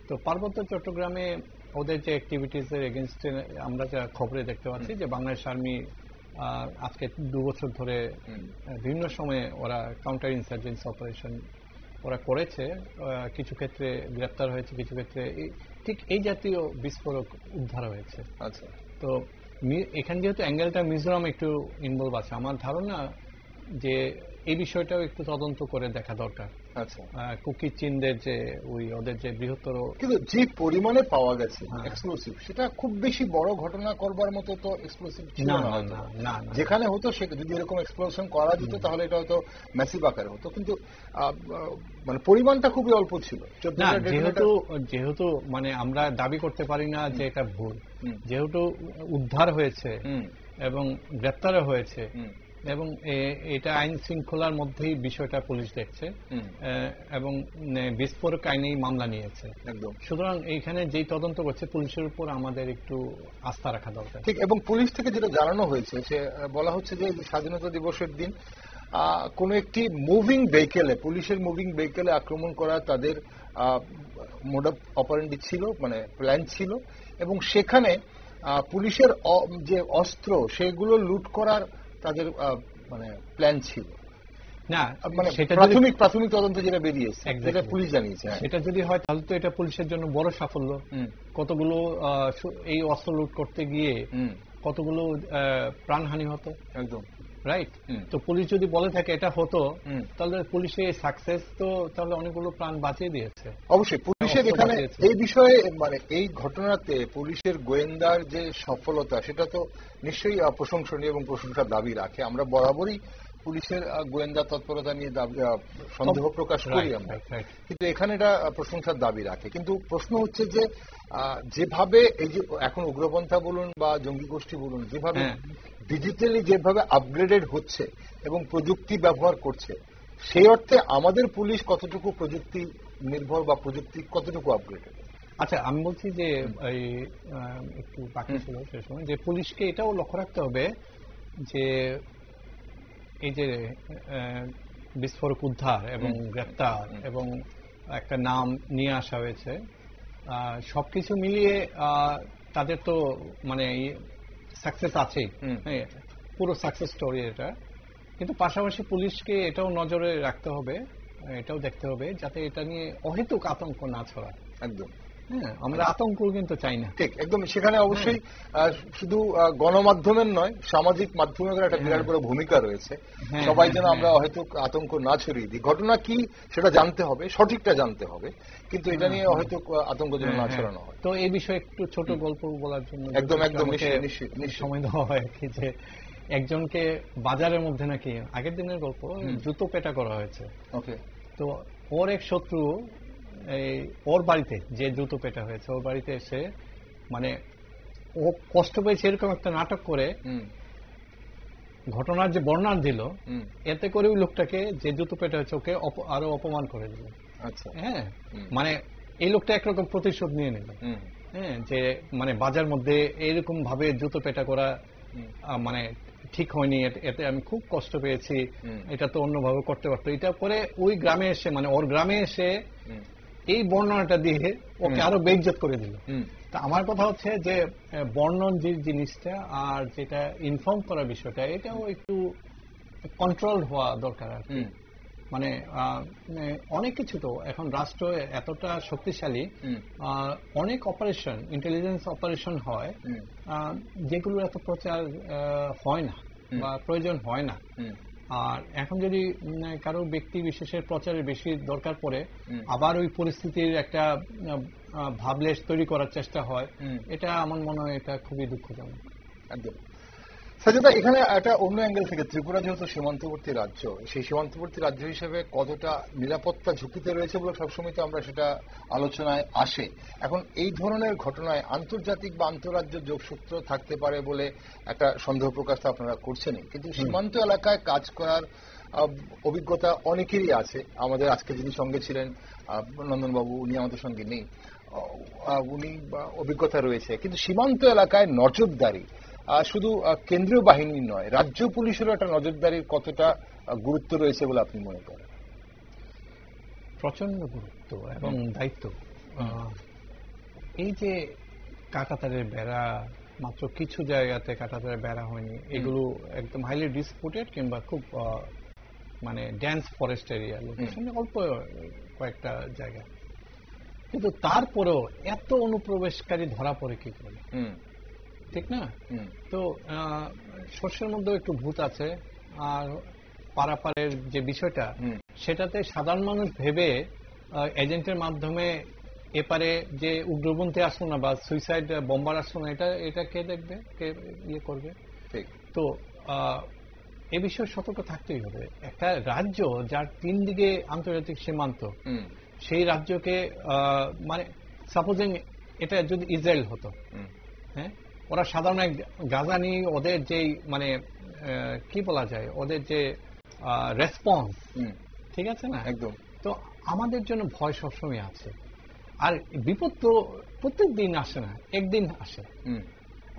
C: তো পার্বত্য চট্টগ্রামে ওদের যে অ্যাক্টিভিটিস এর এগেইনস্টে আমরা যা খবরে দেখতে পাচ্ছি যে বাংলাদেশ আর্মি আজকে 2 বছর ধরে বিভিন্ন সময়ে ওরা কাউন্টার ইনসার্জেন্সি অপারেশন ওরা করেছে, কিছু ক্ষেত্রে গ্রেপ্তার হয়েছে, কিছু ক্ষেত্রে ঠিক এই জাতীয় বিস্ফোরক উদ্ধার হয়েছে।
A: আচ্ছা,
C: তো এখানে যেহেতু অ্যাঙ্গেলটা মিজোরাম একটু ইনভলভ আছে, আমার ধারণা যে এই বিষয়টাও একটু তদন্ত করে দেখা দরকার।
A: আচ্ছা,
C: কুকি চিনদের যে ওদের যে বৃহত্তর,
A: কিন্তু যে পরিমাণে পাওয়া গেছে এক্সপ্লোসিভ, সেটা খুব বেশি বড় ঘটনা করবার মতো তো এক্সপ্লোসিভ ছিল না। যেখানে হতো সে যদি এরকম এক্সপ্লোশন করা যেত তাহলে এটা হয়তো ম্যাসিভ আকারে হতো, কিন্তু মানে পরিমাণটা খুবই অল্প ছিল।
C: যেহেতু মানে আমরা দাবি করতে পারি না যে এটা ভুল, যেহেতু উদ্ধার হয়েছে এবং গ্রেপ্তারও হয়েছে এবং এটা আইন শৃঙ্খলার মধ্যেই বিষয়টা পুলিশ দেখছে এবং বিস্ফোরক আইনেই মামলা নিয়েছে। সুতরাং এইখানে যেই তদন্ত করছে পুলিশের উপর আমাদের একটু আস্থা রাখা দরকার।
A: ঠিক, এবং পুলিশ থেকে যেটা জানানো হয়েছে সে বলা হচ্ছে যে স্বাধীনতা দিবসের দিন কোন একটি মুভিং ভেহিকেলে, পুলিশের মুভিং ভেহিকেলে আক্রমণ করা তাদের মোড অফ অপারেন্ডি ছিল, মানে প্ল্যান ছিল, এবং সেখানে পুলিশের যে অস্ত্র সেগুলো লুট করার তাদের মানে প্ল্যান ছিল
C: না,
A: মানে প্রাথমিক তদন্ত যেটা বেরিয়েছে সেটা পুলিশ জানিয়েছে।
C: সেটা যদি হয় তাহলে তো এটা পুলিশের জন্য বড় সাফল্য। কতগুলো এই অস্ত্র লুট করতে গিয়ে কতগুলো প্রাণহানি হতো, একদম রাইট। তো পুলিশ যদি বলে থাকে এটা হতো, তাহলে পুলিশের সাকসেস তো তাহলে অনেকগুলো প্রাণ বাঁচিয়ে দিয়েছে।
A: অবশ্যই পুলিশের এখানে এই বিষয়ে মানে এই ঘটনাতে পুলিশের গোয়েন্দার যে সফলতা সেটা তো নিশ্চয়ই প্রশংসনীয় এবং প্রশংসার দাবি রাখে। আমরা বরাবরই পুলিশের গোয়েন্দা তৎপরতা নিয়ে সন্দেহ প্রকাশ করি আমরা, কিন্তু এখানে এটা প্রশংসার দাবি রাখে। কিন্তু প্রশ্ন হচ্ছে যে যেভাবে এই যে এখন উগ্রপন্থা বলুন বা জঙ্গি গোষ্ঠী বলুন, যেভাবে ডিজিটালি যেভাবে আপগ্রেডেড হচ্ছে এবং প্রযুক্তি ব্যবহার করছে, সেই অর্থে আমাদের পুলিশ কতটুকু প্রযুক্তি নির্ভর বা প্রযুক্তি কতটুকু আপগ্রেডেড?
C: আচ্ছা, আমি বলছি যে একটু বাকি ছিল সে সময় যে পুলিশকে এটাও লক্ষ্য রাখতে হবে যে এই যে বিস্ফোরক উদ্ধার এবং গ্রেপ্তার এবং একটা নাম নিয়ে আসা হয়েছে, সবকিছু মিলিয়ে তাদের তো মানে সাকসেস আছেই, পুরো সাকসেস স্টোরি এটা। কিন্তু পাশাপাশি পুলিশকে এটাও নজরে রাখতে হবে, এটাও দেখতে হবে যাতে এটা নিয়ে অহেতুক আতঙ্ক না ছড়ায়।
A: একদম,
C: আমরা আতঙ্ক কিন্তু চাই না।
A: ঠিক, একদম। সেখানে অবশ্যই শুধু গণমাধ্যমের নয়, সামাজিক মাধ্যমের একটা বিরাট বড় ভূমিকা রয়েছে। সবাই যেন আমরা অহেতুক আতঙ্ক না ছড়িয়ে দিই। ঘটনা কি সেটা জানতে হবে, সঠিকটা জানতে হবে, কিন্তু এটা নিয়ে অহেতুক আতঙ্ক যেন না ছড়ানো হয়।
C: তো এই বিষয়ে একটু ছোট গল্প বলার জন্য
A: একদম নিশ্চিত
C: সময় দেওয়া হয় আর কি, যে একজনকে বাজারের মধ্যে নাকি আগের দিনের গল্প জুতো পেটা করা হয়েছে।
A: ওকে,
C: তো ওর এক শত্রু ওর বাড়িতে যে জুতো পেটা হয়েছে ওর বাড়িতে এসে মানে ও কষ্ট পেয়েছে এরকম একটা নাটক করে ঘটনার যে বর্ণনা দিল, এতে করে ওই লোকটাকে যে জুতো পেটা হয়েছে ওকে আরো অপমান করে দিল।
A: আচ্ছা,
C: হ্যাঁ, মানে এই লোকটা একরকম প্রতিশোধ নিয়ে নিল। হ্যাঁ, যে মানে বাজার মধ্যে এরকম ভাবে জুতো পেটা করা মানে ঠিক হয়নি, এতে আমি খুব কষ্ট পেয়েছি, এটা তো অন্যভাবে করতে পারতো। এটা করে ওই গ্রামে এসে মানে ওর গ্রামে এসে এই বর্ণনাটা দিয়ে ওকে আরো বেইজ্জত করে দিল। তা আমার কথা হচ্ছে যে বর্ণন যে জিনিসটা আর যেটা ইনফর্ম করার বিষয়টা, এটাও একটু কন্ট্রোল হওয়া দরকার আর কি। মানে অনেক কিছু তো এখন রাষ্ট্র এতটা শক্তিশালী, অনেক অপারেশন ইন্টেলিজেন্স অপারেশন হয় যেগুলো এত প্রচার হয় না বা প্রয়োজন হয় না। আর এখন যদি কারো ব্যক্তি বিশেষের প্রচারের বেশি দরকার পড়ে, আবার ওই পরিস্থিতির একটা ভাবলেশ তৈরি করার চেষ্টা হয়, এটা আমার মনে হয় এটা খুবই দুঃখজনক।
A: একদম। সাজেদা, এখানে একটা অন্য অ্যাঙ্গেল থেকে ত্রিপুরা যেহেতু সীমান্তবর্তী রাজ্য, সেই সীমান্তবর্তী রাজ্য হিসেবে কতটা নিরাপত্তা ঝুঁকিতে রয়েছে বলে সবসময় তো আমরা সেটা আলোচনায় আসে। এখন এই ধরনের ঘটনায় আন্তর্জাতিক বা আন্তঃরাজ্য যোগসূত্র থাকতে পারে বলে একটা সন্দেহ প্রকাশ তো আপনারা করছেনই, কিন্তু সীমান্ত এলাকায় কাজ করার অভিজ্ঞতা অনেকেরই আছে। আমাদের আজকে যিনি সঙ্গে ছিলেন নন্দনবাবু, উনি আমাদের সঙ্গে নেই, উনি অভিজ্ঞতা রয়েছে। কিন্তু সীমান্ত এলাকায় নজরদারি শুধু কেন্দ্রীয় বাহিনী নয়, রাজ্য পুলিশেরও একটা নজরদারির কতটা গুরুত্ব রয়েছে বলে আপনি মনে করেন?
C: প্রচন্ড গুরুত্ব এবং দায়িত্ব। এই যে কাঁটাতারের বেড়া, মাত্র কিছু জায়গাতে কাঁটাতারের বেড়া হয়নি, এগুলো একদম হাইলি ডিসপুটেড কিংবা খুব মানে ডেন্স ফরেস্ট এরিয়া লোকেশন, অল্প কয়েকটা জায়গা। কিন্তু তারপরেও এত অনুপ্রবেশকারী ধরা পড়ে কি করে, ঠিক না? তো সর্ষের মধ্যেও একটু ভূত আছে। আর পারাপারের যে বিষয়টা, সেটাতে সাধারণ মানুষ ভেবে এজেন্টের মাধ্যমে এপারে যে উগ্রপন্থী আসলো না বা সুইসাইড বোম্বার আসলো না, এটা কে দেখবে, কে ইয়ে করবে? তো এ বিষয়ে সতর্ক থাকতেই হবে। একটা রাজ্য যার 3 দিকে আন্তর্জাতিক সীমান্ত, সেই রাজ্যকে মানে সাপোজিং এটা যদি ইসরায়েল হতো, হ্যাঁ, ওরা সাধারণ গাজা নিয়ে ওদের যে মানে কি বলা যায়, ওদের যে রেসপন্স, ঠিক আছে না? একদম। তো আমাদের জন্য ভয় সবসময় আছে। আর বিপদ তো প্রত্যেক দিন আসে না, একদিন আসে।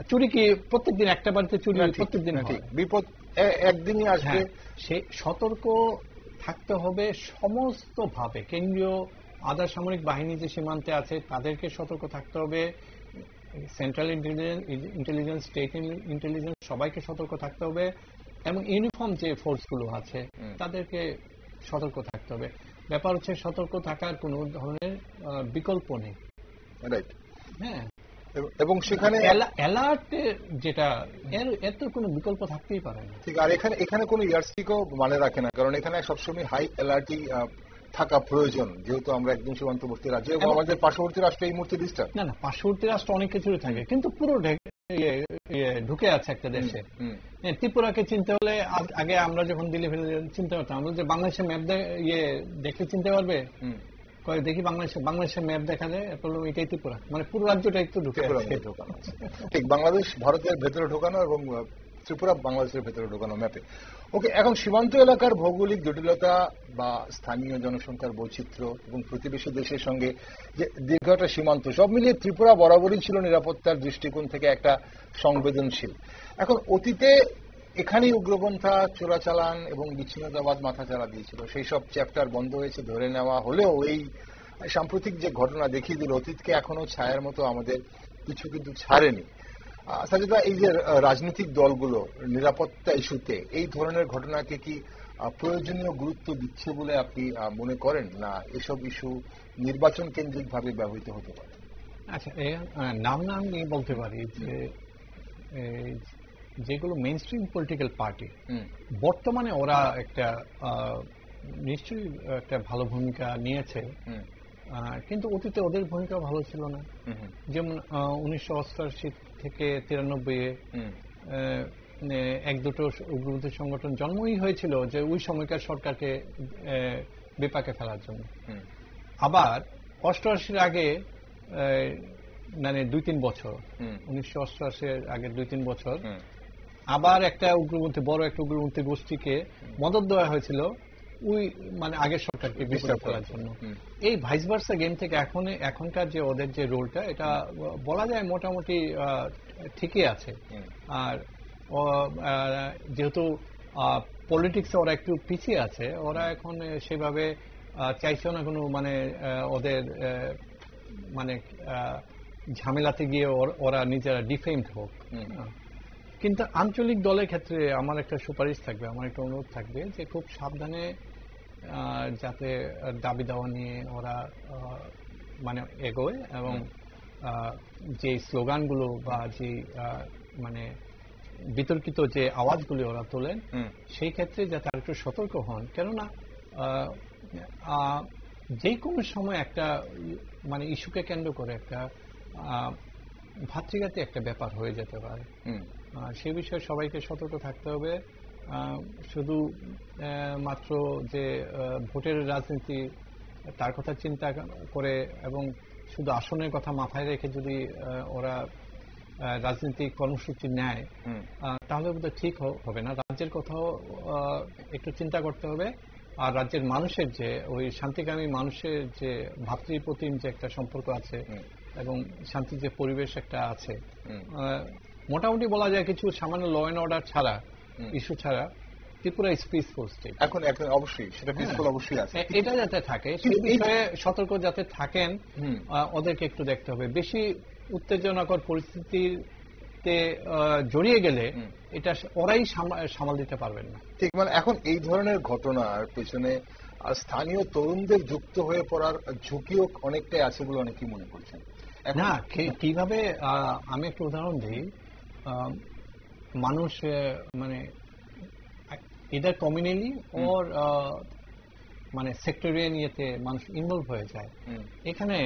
C: চুরি কি প্রত্যেক দিন? একটা বাড়িতে চুরি প্রত্যেক দিন হয়?
A: বিপদ একদিনই আসবে।
C: সে সতর্ক থাকতে হবে সমস্ত ভাবে। কেন্দ্রীয় আধা সামরিক বাহিনী যে সীমান্তে আছে তাদেরকে সতর্ক থাকতে হবে, সেন্ট্রাল ইন্টেলিজেন্স, স্টেট ইন্টেলিজেন্স, সবাইকে সতর্ক থাকতে হবে, এবং ইউনিফর্ম যে ফোর্সগুলো আছে তাদেরকে সতর্ক থাকতে হবে। ব্যাপার হচ্ছে সতর্ক থাকার কোনো ধরনের বিকল্প নেই।
A: রাইট।
C: হ্যাঁ,
A: এবং সেখানে
C: অ্যালার্ট যেটা, এর তো কোনো বিকল্প থাকতেই পারে না।
A: ঠিক। আর এখানে কোনো ইয়ারস্টিকও মানে রাখে না, কারণ এখানে সবসময় হাই অ্যালার্টই থাকা প্রয়োজন, যেহেতু আমরা একদম সীমান্তবর্তী রাজ্য এবং আমাদের পার্শ্ববর্তী রাষ্ট্র এই মুহূর্তে ডিস্টার্ব।
C: না, পার্শ্ববর্তী রাষ্ট্র অনেক কিছুই থাকে, কিন্তু পুরো ঢুকে আছে একটা দেশে। ত্রিপুরাকে চিনতে হলে আগে আমরা যখন দিল্লি ফেলে চিনতে পারতাম, আমরা যে বাংলাদেশের ম্যাপ দেখলে চিনতে পারবে, দেখি বাংলাদেশের ম্যাপ দেখা যায়, এটাই ত্রিপুরা, মানে পুরো রাজ্যটা একটু ঢুকে ঢোকানো।
A: ঠিক, বাংলাদেশ ভারতের ভেতরে ঢোকানো এবং ত্রিপুরা বাংলাদেশের ভেতরে ঢোকানো ম্যাপে। ওকে, এখন সীমান্ত এলাকার ভৌগোলিক জটিলতা বা স্থানীয় জনসংখ্যার বৈচিত্র্য এবং প্রতিবেশী দেশের সঙ্গে যে দীর্ঘ একটা সীমান্ত, সব মিলিয়ে ত্রিপুরা বরাবরই ছিল নিরাপত্তার দৃষ্টিকোণ থেকে একটা সংবেদনশীল। এখন অতীতে এখানেই উগ্রপন্থা, চোরাচালান এবং বিচ্ছিন্নতাবাদ মাথাচাড়া দিয়েছিল। সেই সব চ্যাপ্টার বন্ধ হয়েছে ধরে নেওয়া হলেও এই সাম্প্রতিক যে ঘটনা দেখিয়ে দিল, অতীতকে এখনো ছায়ার মতো আমাদের কিছু কিন্তু ছাড়েনি। সাজিদা, এই যে রাজনৈতিক দলগুলো নিরাপত্তা ইস্যুতে এই ধরনের ঘটনাকে কি প্রয়োজনীয় গুরুত্ব দিচ্ছে বলে আপনি মনে করেন, না এসব ইস্যু নির্বাচন কেন্দ্রিক ভাবে ব্যবহৃত হতে পারে?
C: আচ্ছা, নাম নিয়ে বলতে পারি যে যেগুলো মেইন স্ট্রিম পলিটিক্যাল পার্টি, বর্তমানে ওরা একটা নিশ্চয়ই একটা ভালো ভূমিকা নিয়েছে, কিন্তু অতীতে ওদের ভূমিকা ভালো ছিল না। যেমন 1988 থেকে 93-এ এক দুটো উগ্রপন্থী সংগঠন জন্মই হয়েছিল যে ওই সময়কার সরকারকে বিপাকে ফেলার জন্য। আবার 88-র আগে মানে 2-3 বছর, 1988-এর আগে 2-3 বছর আবার একটা উগ্রপন্থী, বড় একটা উগ্রপন্থী গোষ্ঠীকে মদত দেওয়া হয়েছিল ওই মানে আগের সরকারকে বিপদে ফেলার জন্য। এই ভাইস ভার্সা গেম থেকে এখনকার যে ওদের যে রোলটা, এটা বলা যায় মোটামুটি ঠিকই আছে। আর যেহেতু পলিটিক্সে ওরা একটু পিছিয়ে আছে, ওরা এখন সেভাবে চাইছেও না কোনো মানে ওদের মানে ঝামেলাতে গিয়ে ওরা নিজেরা ডিফেমড হোক। কিন্তু আঞ্চলিক দলের ক্ষেত্রে আমার একটা সুপারিশ থাকবে, আমার একটা অনুরোধ থাকবে যে খুব সাবধানে যাতে দাবি দাওয়া নিয়ে ওরা মানে এগোয়, এবং যে স্লোগানগুলো বা যে মানে বিতর্কিত যে আওয়াজগুলি ওরা তোলেন, সেই ক্ষেত্রে যাতে আরেকটু সতর্ক হন। কেননা যে কোনো সময় একটা মানে ইস্যুকে কেন্দ্র করে একটা ভাতৃঘাতী একটা ব্যাপার হয়ে যেতে পারে। সে বিষয়ে সবাইকে সতর্ক থাকতে হবে। শুধু মাত্র যে ভোটের রাজনীতি তার কথা চিন্তা করে এবং শুধু আসনের কথা মাথায় রেখে যদি ওরা রাজনৈতিক কর্মসূচি নেয়, তাহলে বোধহয় ঠিক হবে না। রাজ্যের কথাও একটু চিন্তা করতে হবে। আর রাজ্যের মানুষের যে ওই শান্তিকামী মানুষের যে ভাতৃপ্রতিম যে একটা সম্পর্ক আছে এবং শান্তির যে পরিবেশ একটা আছে, মোটামুটি বলা যায় কিছু সামান্য ল অ্যান্ড অর্ডার ছাড়া, ইস্যু ছাড়া ত্রিপুরা ইজ পিসফুল স্টেট।
A: এখন অবশ্যই সেটা পিসফুল অবশ্যই আছে,
C: এটা যাতে থাকে সেই বিষয়ে সতর্ক যাতে থাকেন, ওদেরকে একটু দেখতে হবে। বেশি উত্তেজনাকর পরিস্থিতিতে জড়িয়ে গেলে এটা ওরাই সামাল দিতে পারবেন না।
A: ঠিক, মানে এখন এই ধরনের ঘটনার পেছনে স্থানীয় তরুণদের যুক্ত হয়ে পড়ার ঝুঁকিও অনেকটাই আছে বলে অনেকেই মনে করছেন।
C: না, কিভাবে, আমি একটা উদাহরণ দিই। মানুষ মানে ইদার কমিউনালি ওর মানে সেক্টরিয়াল ইয়েতে মানুষ ইনভলভ হয়ে যায়। এখানে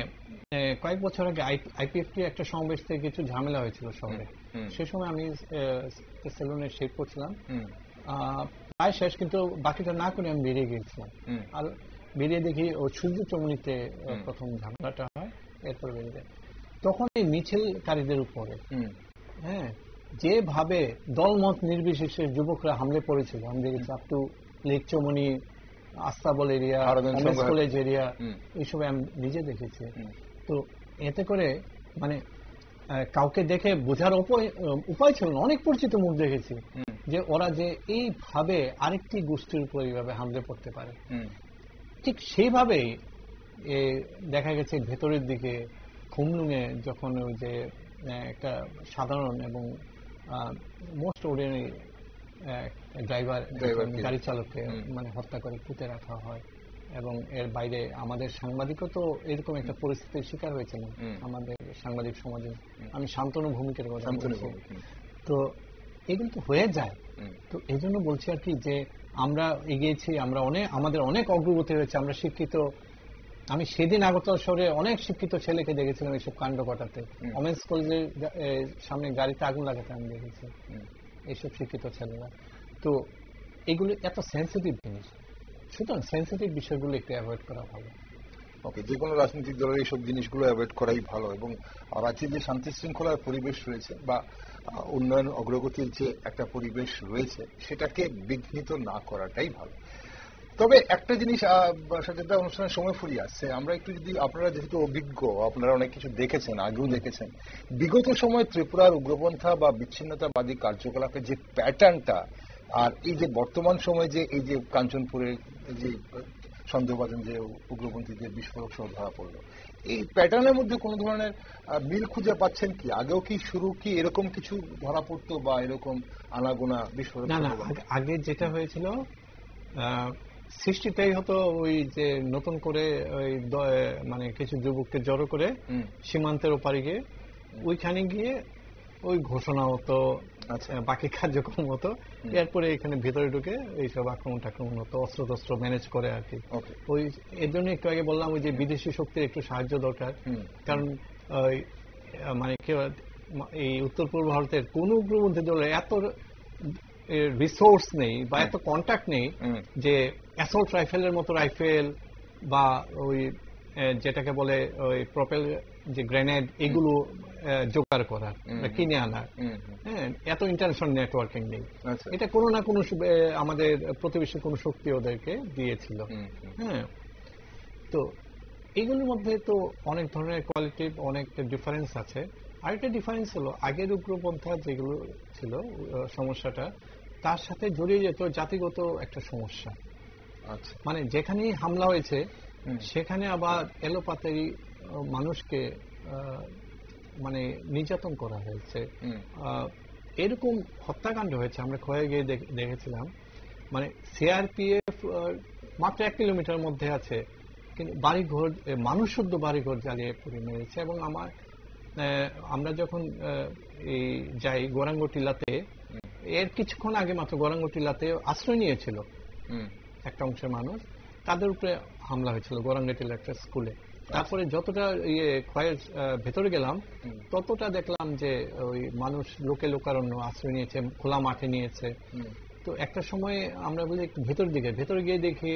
C: কয়েক বছর আগে আইপিএফটি একটা সমাবেশ থেকে কিছু ঝামেলা হয়েছিল শহরে। সে সময় আমি সেলুনে শেভ করছিলাম, প্রায় শেষ, কিন্তু বাকিটা না করে আমি বেরিয়ে গিয়েছিলাম। আর বেরিয়ে দেখি ও সূর্য চমনিতে প্রথম ঝামেলাটা হয়, এরপর বেরিয়ে যায়। তখন এই মিছিলকারীদের উপরে যেভাবে দলমত নির্বিশেষে যুবকরা হামলে পড়েছিল, আমি দেখেছি আপ টু লেক চমনি, আস্তাবল এরিয়া, কলেজ এরিয়া, এইসব আমি নিজে দেখেছি। তো এতে করে মানে কাউকে দেখে বোঝার উপায় ছিল না। অনেক পরিচিত মুখ দেখেছি যে ওরা যে এইভাবে আরেকটি গোষ্ঠীর উপর এইভাবে হামলে পড়তে পারে। ঠিক সেইভাবেই দেখা গেছে ভেতরের দিকে খুমলুঙে যখন ওই যে একটা সাধারণ এবং মোস্ট অর্ডিনারি ড্রাইভার গাড়ি চালককে মানে হত্যা করে পুঁতে রাখা হয়, এবং এর বাইরে আমাদের সাংবাদিকও তো এরকম একটা পরিস্থিতির শিকার হয়েছিল আমাদের সাংবাদিক সমাজে। আমি শান্তনু ভূমিকের কথা বলছি। তো এগুলো তো হয়ে যায়। তো এই জন্য বলছি আর কি যে আমরা এগিয়েছি, আমরা আমাদের অনেক অগ্রগতি হয়েছে, আমরা শিক্ষিত। আমি সেদিন আগরতলা শহরে অনেক শিক্ষিত ছেলেকে দেখেছিলাম এইসব কাণ্ড ঘটাতে। ওমেন্স কলেজের সামনে গাড়িতে আগুন লাগাতে আমি দেখেছি এইসব শিক্ষিত ছেলেরা। তো এগুলো এত সেন্সিটিভ জিনিস, সুতরাং সেন্সিটিভ বিষয়গুলো একটু অ্যাভয়েড করা ভালো।
A: ওকে, যে কোনো রাজনৈতিক দলের এইসব জিনিসগুলো অ্যাভয়েড করাই ভালো, এবং রাজ্যে যে শান্তি শৃঙ্খলার পরিবেশ রয়েছে বা উন্নয়ন অগ্রগতির যে একটা পরিবেশ রয়েছে সেটাকে বিঘ্নিত না করাটাই ভালো। তবে একটা জিনিস সাথে অনুষ্ঠানের সময় ফুরিয়ে আসছে, আমরা একটু যদি, আপনারা যেহেতু অভিজ্ঞ, আপনারা অনেক কিছু দেখেছেন, আগেও দেখেছেন, বিগত সময় ত্রিপুরার উগ্রপন্থা বা বিচ্ছিন্নতাবাদী কার্যকলাপের যে প্যাটার্নটা আর এই যে বর্তমান সময়ে যে এই যে কাঞ্চনপুরের যে সন্দেহভাজন যে উগ্রপন্থীদের বিস্ফোরক সহ ধরা পড়লো, এই প্যাটার্নের মধ্যে কোন ধরনের মিল খুঁজে পাচ্ছেন কি? আগেও কি কি এরকম কিছু ধরা পড়তো বা এরকম আনাগোনা বিস্ফোরক?
C: না, আগে যেটা হয়েছিল সৃষ্টিটাই হতো ওই যে নতুন করে ওই মানে কিছু যুবককে জড়ো করে সীমান্তের ওপারে গিয়ে ওইখানে গিয়ে ওই ঘোষণা হতো, বাকি কার্যক্রম হতো, এরপরে এখানে ভেতরে ঢুকে এইসব আক্রমণ হতো, অস্ত্র ম্যানেজ করে আর কি। ওই এর জন্য একটু আগে বললাম ওই যে বিদেশি শক্তির একটু সাহায্য দরকার, কারণ মানে এই উত্তর পূর্ব ভারতের কোন উগ্রপন্থী দলে এত রিসোর্স নেই বা এত কন্ট্যাক্ট নেই যে অ্যাসল্ট রাইফেলের মতো রাইফেল বা ওই যেটাকে বলে ওই প্রপেল যে গ্রেনেড, এগুলো জোগাড় করার, কিনে আনার। হ্যাঁ, এত ইন্টারন্যাশনাল নেটওয়ার্কিং নেই। এটা কোনো না কোনো আমাদের প্রতিবেশী কোনো শক্তি ওদেরকে দিয়েছিল। হ্যাঁ, তো এইগুলোর মধ্যে তো অনেক ধরনের কোয়ালিটিভ অনেক ডিফারেন্স আছে। আরেকটা ডিফারেন্স হলো আগের উগ্রপন্থা যেগুলো ছিল সমস্যাটা, তার সাথে জড়িয়ে যেত জাতিগত একটা সমস্যা। মানে যেখানেই হামলা হয়েছে সেখানে আবার এলোপাতারি মানুষকে মানে নির্যাতন করা হয়েছে, এরকম হত্যাকাণ্ড হয়েছে। আমরা খয়ে গিয়ে দেখেছিলাম, মানে সিআরপিএফ মাত্র 1 কিলোমিটার মধ্যে আছে, কিন্তু বাড়িঘর, মানুষ শুদ্ধ বাড়িঘর জ্বালিয়ে পুড়ে মেরেছে। এবং আমরা যখন এই যাই গোরাঙ্গটিলাতে, এর কিছুক্ষণ আগে মাত্র গোরাঙ্গটিলাতে আশ্রয় নিয়েছিল একটা অংশের মানুষ, তাদের উপরে হামলা হয়েছিল গোরাঙ্গটিলা একটা স্কুলে। তারপরে যতটা ক্ষয়ের ভেতরে গেলাম ততটা দেখলাম যে ওই মানুষ লোকারণ্য আশ্রয় নিয়েছে, খোলা মাঠে নিয়েছে। তো একটা সময় আমরা বলি একটু ভেতরে গিয়ে দেখি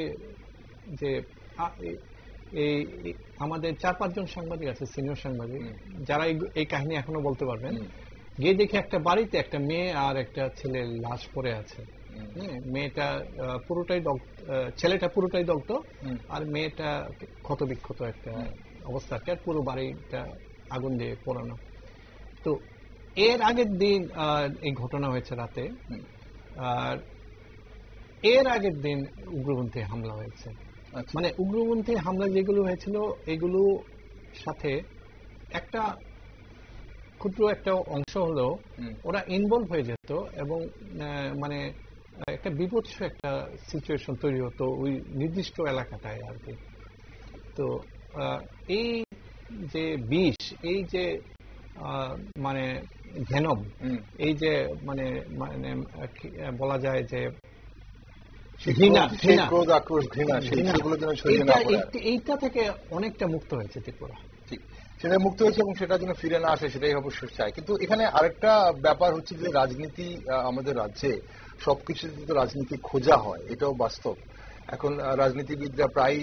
C: যে এই আমাদের 4-5 জন সাংবাদিক আছে, সিনিয়র সাংবাদিক, যারা এই কাহিনী এখনো বলতে পারবেন। গিয়ে দেখি একটা বাড়িতে একটা মেয়ে আর একটা ছেলের লাশ পড়ে আছে। মেয়েটা পুরোটাই ছেলেটা পুরোটাই দগ্ধ, আর মেয়েটা ক্ষতবিক্ষত একটা অবস্থা, আর পুরো বাড়িটা আগুন দিয়ে পোড়ানো। তো এর আগের দিন এই ঘটনা হয়েছে রাতে, আর এর আগের দিন উগ্রপন্থী হামলা হয়েছে। মানে উগ্রপন্থী হামলা যেগুলো হয়েছিল এগুলো সাথে একটা ক্ষুদ্র একটা অংশ হলেও ওরা ইনভলভ হয়ে যেত এবং মানে একটা বিভৎস একটা সিচুয়েশন তৈরি হতো ওই নির্দিষ্ট এলাকাটায় আর কি। তো এই যে বিষ, এই যে মানে ভেনম, এই যে মানে মানে বলা যায় যে এইটা থেকে অনেকটা মুক্ত হয়েছে ত্রিপুরা।
A: ঠিক, সেটা মুক্ত হয়েছে এবং সেটা যেন ফিরে না আসে সেটাই অবশ্যই চাই। কিন্তু এখানে আরেকটা ব্যাপার হচ্ছে যে রাজনীতি আমাদের রাজ্যে সবকিছুতে তো রাজনীতি খোঁজা হয়, এটাও বাস্তব। এখন রাজনীতিবিদরা প্রায়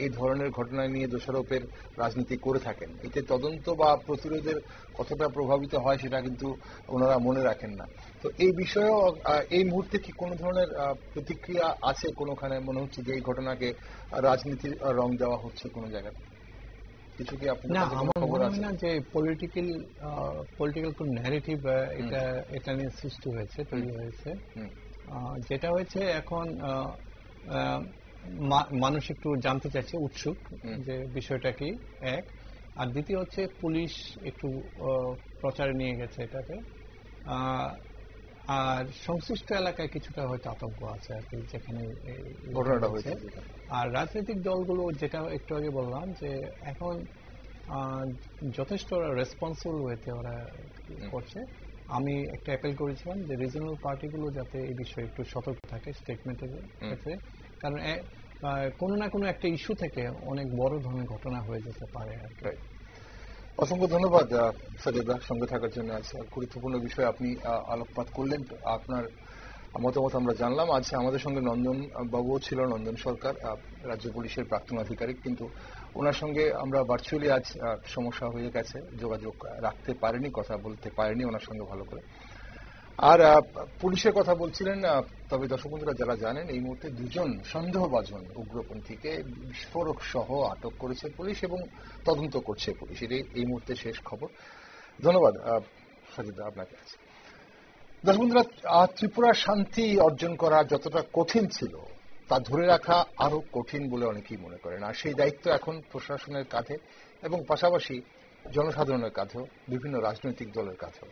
A: এই ধরনের ঘটনা নিয়ে দোষারোপের রাজনীতি করে থাকেন। এতে তদন্ত বা প্রতিরোধের কতটা প্রভাবিত হয় সেটা কিন্তু ওনারা মনে রাখেন না। তো এই বিষয়েও এই মুহূর্তে কি কোনো ধরনের প্রতিক্রিয়া আছে কোনোখানে? মনে হচ্ছে যে এই ঘটনাকে রাজনীতির রং দেওয়া হচ্ছে কোনো জায়গায়? কিছু কি আপনার খবর আছে?
C: না, যে পলিটিক্যাল কোন ন্যারেটিভ এটা নিয়ে সৃষ্টি হয়েছে, তৈরি হয়েছে। যেটা হয়েছে এখন মানুষ একটু জানতে চাইছে, উৎসুক যে বিষয়টা কি, এক। আর দ্বিতীয় হচ্ছে পুলিশ একটু প্রচারে নিয়ে গেছে এটাকে। আর সংশ্লিষ্ট এলাকায় কিছুটা হয়তো আতঙ্ক আছে আর কি, যেখানে ঘটনাটা হয়েছে। আর রাজনৈতিক দলগুলো, যেটা একটু আগে বললাম, যে এখন যথেষ্ট রেসপন্সিবল ওয়েতে ওরা করছে। আমি একটা অ্যাপেল করেছিলাম যে রিজনাল পার্টিগুলো যাতে এই বিষয়ে একটু সতর্ক থাকে স্টেটমেন্টের ক্ষেত্রে, কারণ কোনো না কোনো একটা ইস্যু থেকে অনেক বড় ধরনের ঘটনা হয়ে যেতে পারে আর কি।
A: অসংখ্য ধন্যবাদ সাজিদা, সঙ্গে থাকার জন্য। আজ গুরুত্বপূর্ণ বিষয়ে আপনি আলোকপাত করলেন, আপনার মতামত আমরা জানলাম। আজ আমাদের সঙ্গে নন্দন বাবুও ছিল, নন্দন সরকার, রাজ্য পুলিশের প্রাক্তন আধিকারিক, কিন্তু ওনার সঙ্গে আমরা ভার্চুয়ালি আজ সমস্যা হয়ে গেছে, যোগাযোগ রাখতে পারিনি, কথা বলতে পারিনি ওনার সঙ্গে ভালো করে। আর পুলিশের কথা বলছিলেন। তবে দর্শক বন্ধুরা যারা জানেন, এই মুহূর্তে দুজন সন্দেহভাজন উগ্রপন্থীকে বিস্ফোরক সহ আটক করেছে পুলিশ এবং তদন্ত করছে পুলিশ। এটাই এই মুহূর্তে শেষ খবর। ধন্যবাদ সাজিদা আপনাকে। দর্শক বন্ধুরা, ত্রিপুরার শান্তি অর্জন করা যতটা কঠিন ছিল তা ধরে রাখা আরো কঠিন বলে অনেকেই মনে করেন। আর সেই দায়িত্ব এখন প্রশাসনের কাঁধে এবং পাশাপাশি জনসাধারণের কাঁধেও, বিভিন্ন রাজনৈতিক দলের কাঁধেও।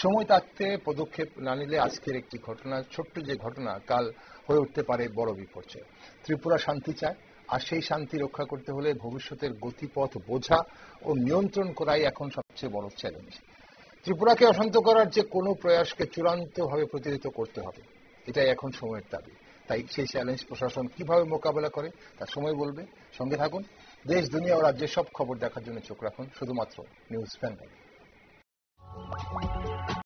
A: সময় থাকতে পদক্ষেপ না নিলে আজকের একটি ঘটনা, ছোট্ট যে ঘটনা, কাল হয়ে উঠতে পারে বড় বিপর্যয়। ত্রিপুরা শান্তি চায়, আর সেই শান্তি রক্ষা করতে হলে ভবিষ্যতের গতিপথ বোঝা ও নিয়ন্ত্রণ করাই এখন সবচেয়ে বড় চ্যালেঞ্জ। ত্রিপুরাকে অশান্ত করার যে কোনো প্রয়াসকে চূড়ান্তভাবে প্রতিহত করতে হবে, এটাই এখন সময়ের দাবি। তাই সেই চ্যালেঞ্জ প্রশাসন কিভাবে মোকাবেলা করে তার সময় বলবে। সঙ্গে থাকুন, দেশ, দুনিয়া ও রাজ্যের সব খবর দেখার জন্য চোখ রাখুন শুধুমাত্র নিউজ বেঙ্গল।